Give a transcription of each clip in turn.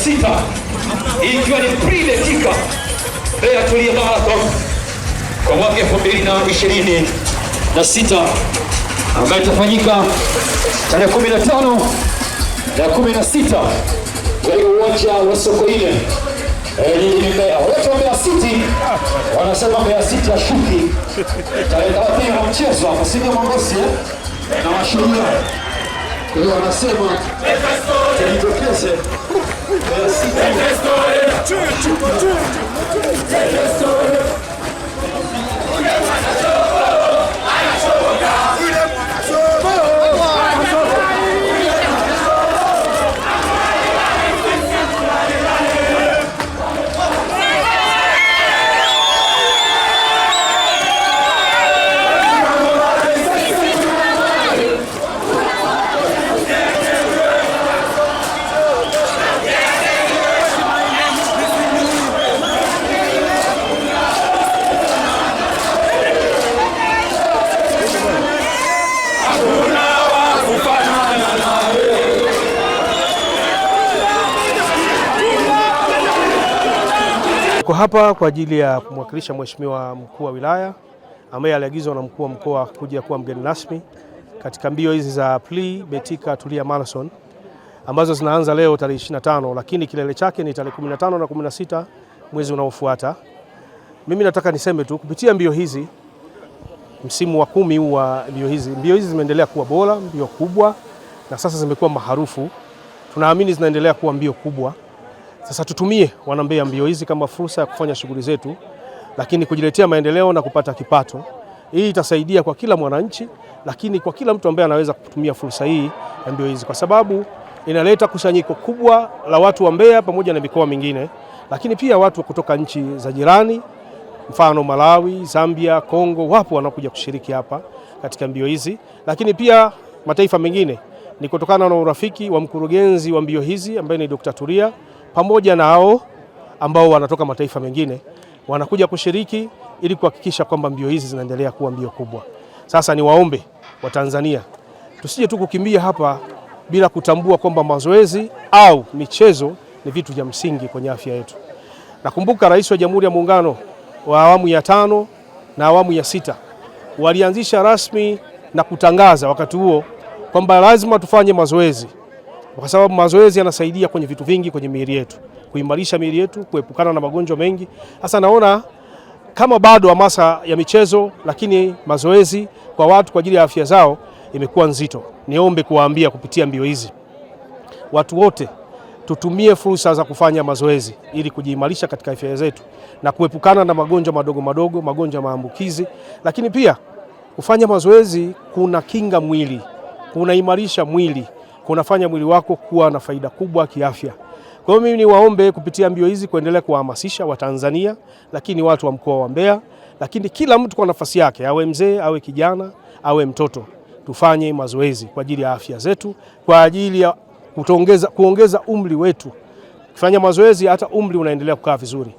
6 ikiwa ni pre-Betika Mbeya Tulia Marathon kwa mwaka 2026 ambayo itafanyika tarehe 15 na 16 katika uwanja wa Sokoine jijini Mbeya. Watu wa Mbeya City wanasema Mbeya City ashuki tarehe 30 wa mchezo hapa, si ndio Mongosi na Mashujaa. Kwa hiyo wanasema tujitokeze Mbeya City. Hapa kwa ajili ya kumwakilisha Mheshimiwa Mkuu wa Wilaya ambaye aliagizwa na Mkuu wa Mkoa kuja kuwa mgeni rasmi katika mbio hizi za pre-Betika Tulia Marathon ambazo zinaanza leo tarehe 25, lakini kilele chake ni tarehe 15 na 16 mwezi unaofuata. Mimi nataka niseme tu kupitia mbio hizi, msimu wa 10 huu wa mbio hizi zimeendelea kuwa bora, mbio kubwa, na sasa zimekuwa maarufu. Tunaamini zinaendelea kuwa mbio kubwa. Sasa tutumie wana Mbeya mbio hizi kama fursa ya kufanya shughuli zetu, lakini kujiletea maendeleo na kupata kipato. Hii itasaidia kwa kila mwananchi, lakini kwa kila mtu ambaye anaweza kutumia fursa hii ya mbio hizi, kwa sababu inaleta kusanyiko kubwa la watu wa Mbeya pamoja na mikoa mingine, lakini pia watu kutoka nchi za jirani, mfano Malawi, Zambia, Kongo, wapo wanakuja kushiriki hapa katika mbio hizi, lakini pia mataifa mengine. Ni kutokana na urafiki wa mkurugenzi wa mbio hizi ambaye ni Dr. Tulia pamoja na hao ambao wanatoka mataifa mengine wanakuja kushiriki ili kuhakikisha kwamba mbio hizi zinaendelea kuwa mbio kubwa. Sasa ni waombe wa Tanzania tusije tu kukimbia hapa bila kutambua kwamba mazoezi au michezo ni vitu vya msingi kwenye afya yetu. Nakumbuka Rais wa Jamhuri ya Muungano wa awamu ya 5 na awamu ya 6 walianzisha rasmi na kutangaza wakati huo kwamba lazima tufanye mazoezi, kwa sababu mazoezi yanasaidia kwenye vitu vingi kwenye miili yetu, kuimarisha miili yetu, kuepukana na magonjwa mengi. Sasa naona kama bado hamasa ya michezo, lakini mazoezi kwa watu kwa ajili ya afya zao imekuwa nzito. Niombe kuwaambia kupitia mbio hizi, watu wote tutumie fursa za kufanya mazoezi ili kujiimarisha katika afya zetu na kuepukana na magonjwa madogo madogo, magonjwa ya maambukizi. Lakini pia kufanya mazoezi kuna kinga mwili, kunaimarisha mwili, kunafanya mwili wako kuwa na faida kubwa kiafya. Kwa hiyo mimi niwaombe kupitia mbio hizi kuendelea kuhamasisha Watanzania, lakini watu wa mkoa wa Mbeya, lakini kila mtu kwa nafasi yake, awe mzee, awe kijana, awe mtoto, tufanye mazoezi kwa ajili ya afya zetu, kwa ajili ya kuongeza umri wetu. Kufanya mazoezi hata umri unaendelea kukaa vizuri.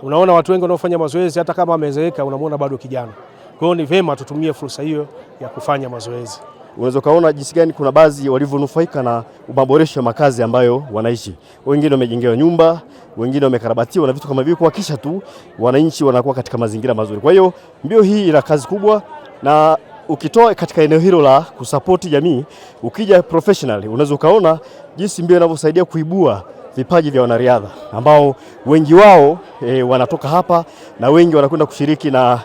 Unaona watu wengi wanaofanya mazoezi hata kama amezeeka unamwona bado kijana. Kwa hiyo ni vema tutumie fursa hiyo ya kufanya mazoezi. Unaweza kaona jinsi gani kuna baadhi walivyonufaika na maboresho ya makazi ambayo wanaishi. Wengine wamejengewa nyumba, wengine wamekarabatiwa na vitu kama hivyo, kuhakikisha tu wananchi wanakuwa katika mazingira mazuri. Kwa hiyo mbio hii ina kazi kubwa, na ukitoa katika eneo hilo la kusapoti jamii, ukija professional unaweza kaona jinsi mbio inavyosaidia kuibua vipaji vya wanariadha ambao wengi wao wanatoka hapa na wengi wanakwenda kushiriki na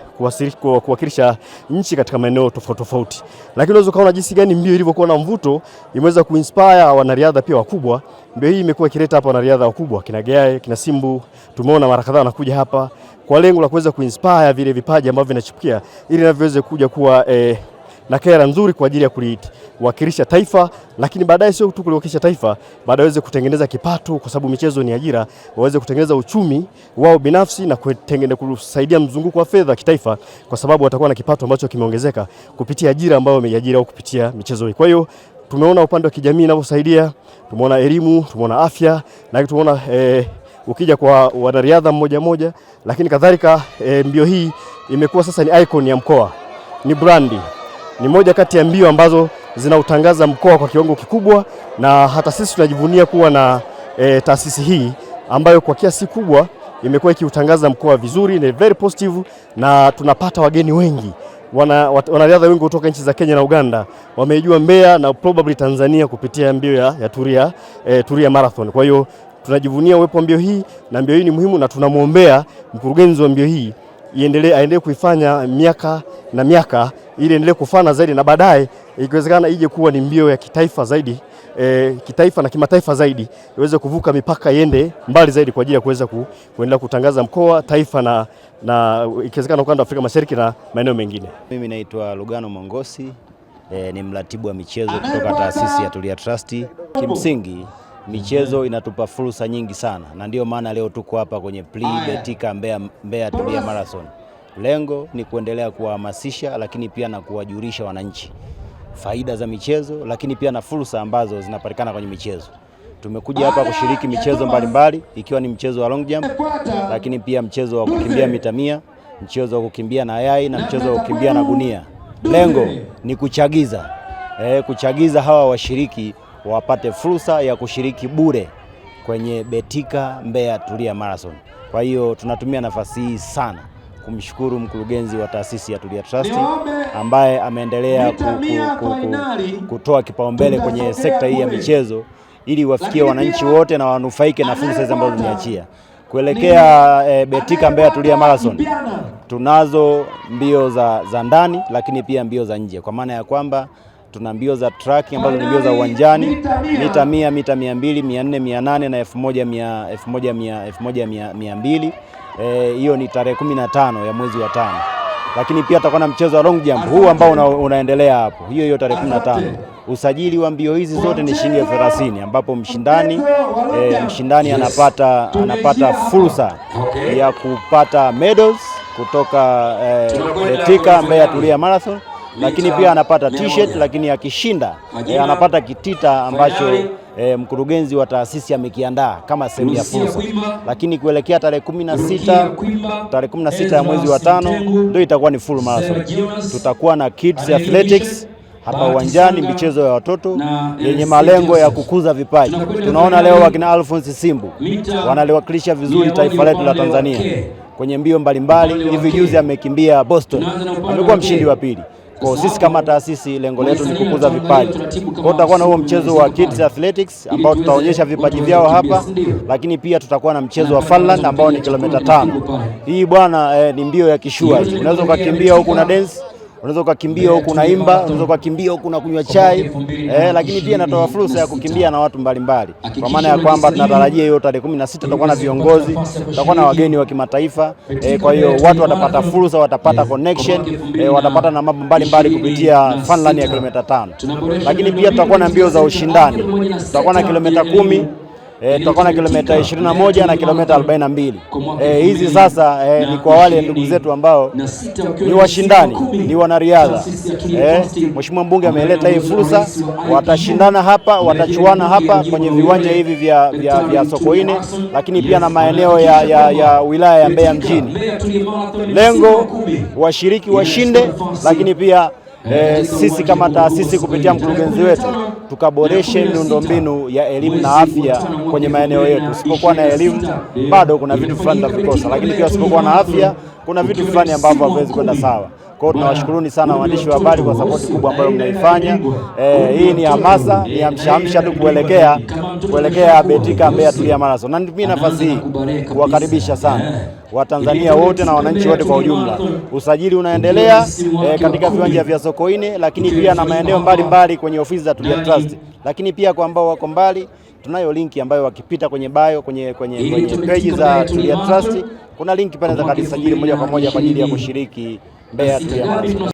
kuwakilisha nchi katika maeneo tofauti tofauti. Lakini unaweza kuona jinsi gani mbio ilivyokuwa na mvuto, imeweza kuinspire wanariadha pia wakubwa. Mbio hii imekuwa ikileta hapa wanariadha wakubwa, kina Gaye, kina Simbu, tumeona mara kadhaa wanakuja hapa kwa lengo la kuweza kuinspire vile vipaji ambavyo vinachipukia ili naviweze kuja kuwa na kera nzuri kwa ajili ya kuwakilisha taifa, lakini baadaye sio tu kuwakilisha taifa, baadaye waweze kutengeneza kipato, kwa sababu michezo ni ajira, waweze kutengeneza uchumi wao binafsi na kusaidia mzunguko wa fedha kitaifa, kwa sababu watakuwa na kipato ambacho kimeongezeka kupitia ajira ambayo wamejiajiri au kupitia michezo hii. Kwa hiyo tumeona upande wa kijamii inavyosaidia, tumeona elimu, tumeona afya, na tumeona ukija kwa wanariadha mmoja mmoja, lakini kadhalika mbio hii imekuwa sasa ni icon ya mkoa, ni brandi. Ni moja kati ya mbio ambazo zinautangaza mkoa kwa kiwango kikubwa, na hata sisi tunajivunia kuwa na taasisi hii ambayo kwa kiasi kubwa imekuwa ikiutangaza mkoa vizuri, ni very positive, na tunapata wageni wengi, wanariadha wengi kutoka nchi za Kenya na Uganda wamejua Mbeya na probably Tanzania kupitia mbio ya Turia Marathon. Kwa hiyo tunajivunia uwepo wa mbio hii, na mbio hii ni muhimu, na tunamwombea mkurugenzi wa mbio hii aendelee kuifanya miaka na miaka, ili endelee kufana zaidi, na baadaye ikiwezekana ije kuwa ni mbio ya kitaifa zaidi, kitaifa na kimataifa zaidi, iweze kuvuka mipaka, iende mbali zaidi kwa ajili ya kuweza kuendelea kutangaza mkoa, taifa na ikiwezekana ukanda wa Afrika Mashariki na maeneo mengine. Mimi naitwa Lugano Mongosi, ni mratibu wa michezo kutoka taasisi ya Tulia Trust. Kimsingi michezo inatupa fursa nyingi sana, na ndio maana leo tuko hapa kwenye Betika Mbeya Tulia Marathon. Lengo ni kuendelea kuwahamasisha, lakini pia na kuwajulisha wananchi faida za michezo, lakini pia na fursa ambazo zinapatikana kwenye michezo. Tumekuja hapa kushiriki michezo mbalimbali, ikiwa ni mchezo wa long jump, lakini pia mchezo wa kukimbia mita 100, mchezo wa kukimbia na yai na mchezo wa kukimbia na gunia. Lengo ni kuchagiza hawa washiriki wapate fursa ya kushiriki bure kwenye Betika Mbeya Tulia Marathon. Kwa hiyo tunatumia nafasi hii sana kumshukuru mkurugenzi wa taasisi ya Tulia Trust ambaye ameendelea kutoa kipaumbele kwenye sekta hii ya michezo, ili wafikie wananchi wote na wanufaike na fursa hizi ambazo zinaachia. Kuelekea Betika Mbeya Tulia Marathon, tunazo mbio za ndani, lakini pia mbio za nje, kwa maana ya kwamba tuna mbio za track ambazo ni mbio za uwanjani, mita 100, mita 200, 400, 800 na 1200. Hiyo ni tarehe 15 ya mwezi wa 5. Lakini pia tutakuwa na mchezo wa long jump huu ambao unaendelea hapo, hiyo tarehe 15. Usajili wa mbio hizi zote ni shilingi 30, ambapo mshindani anapata fursa ya kupata medals kutoka Betika Mbeya Tulia Marathon, lakini pia anapata t-shirt, lakini akishinda anapata kitita ambacho mkurugenzi wa taasisi amekiandaa kama sehemu ya fursa. Lakini kuelekea tarehe 16 ya mwezi wa 5 ndio itakuwa ni full marathon. Tutakuwa na kids athletics hapa uwanjani, michezo ya watoto yenye malengo ya kukuza vipaji. Tunaona leo wakina Alphonse Simbu wanaliwakilisha vizuri taifa letu la Tanzania kwenye mbio mbalimbali. Hivi juzi amekimbia Boston, amekuwa mshindi wa 2. Kwa sisi kama taasisi lengo letu ni kukuza vipaji. Kwa tutakuwa na huo mchezo wa kids athletics ambao tutaonyesha vipaji vyao hapa, lakini pia tutakuwa na mchezo wa Funland ambao ni kilomita 5. Hii bwana ni mbio ya kishua. Unaweza ukakimbia huku na dance, unaweza ukakimbia huku unaimba, unaweza ukakimbia huku na kunywa chai, lakini pia inatoa fursa ya kukimbia na watu mbalimbali. Kwa maana ya kwamba tunatarajia hiyo tarehe 16 tutakuwa na viongozi, tutakuwa na wageni wa kimataifa. Kwa hiyo watu watapata fursa, watapata connection, watapata na mambo mbalimbali kupitia Funland ya kilomita 5. Lakini pia tutakuwa na mbio za ushindani. Tutakuwa na kilomita 10, tutakuwa na kilomita 21 na kilomita 42. Hizi sasa ni kwa wale ndugu zetu ambao ni washindani, ni wanariadha. Mheshimiwa mbunge ameleta hii fursa, watashindana hapa, watachuana hapa kwenye viwanja hivi vya Sokoine, lakini pia na maeneo ya wilaya ya Mbeya mjini. Lengo washiriki washinde, lakini pia sisi kama taasisi kupitia mkurugenzi wetu tukaboreshe miundombinu ya elimu na afya kwenye maeneo yetu. Usipokuwa na elimu bado kuna vitu fulani tutavikosa, lakini pia usipokuwa na afya kuna vitu fulani ambavyo haviwezi kwenda sawa. Kwa hiyo tunawashukuruni sana waandishi wa habari kwa sapoti kubwa ambayo mnaifanya. Hii ni hamasa, ni amsha tu kuelekea Betika Mbeya Tulia Marathon. Na nitumie nafasi hii kuwakaribisha sana Watanzania wote na wananchi wote kwa ujumla. Usajili unaendelea katika viwanja vya Sokoine, lakini pia na maeneo mbalimbali kwenye ofisi za Tulia Trust. Lakini pia kwa ambao wako mbali, tunayo linki ambayo wakipita kwenye bio kwenye page za Tulia Trust, kuna linki pale za kujisajili moja kwa moja kwa ajili ya kushiriki Mbeya Tulia Marathon.